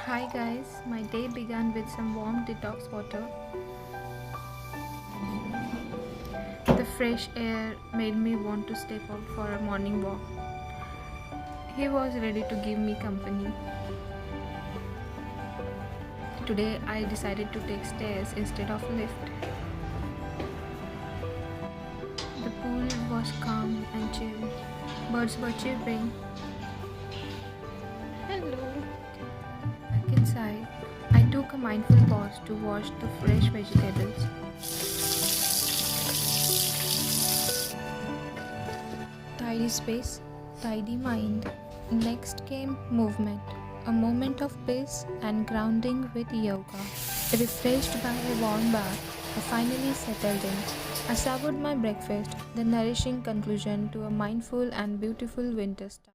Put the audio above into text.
Hi guys, my day began with some warm detox water. The fresh air made me want to step out for a morning walk. He was ready to give me company. Today I decided to take stairs instead of lift. The pool was calm and chill. Birds were chirping. Hello. Back inside, I took a mindful pause to wash the fresh vegetables. Tidy space, tidy mind. Next came movement, a moment of peace and grounding with yoga. Refreshed by a warm bath, I finally settled in. I savored my breakfast, the nourishing conclusion to a mindful and beautiful winter start.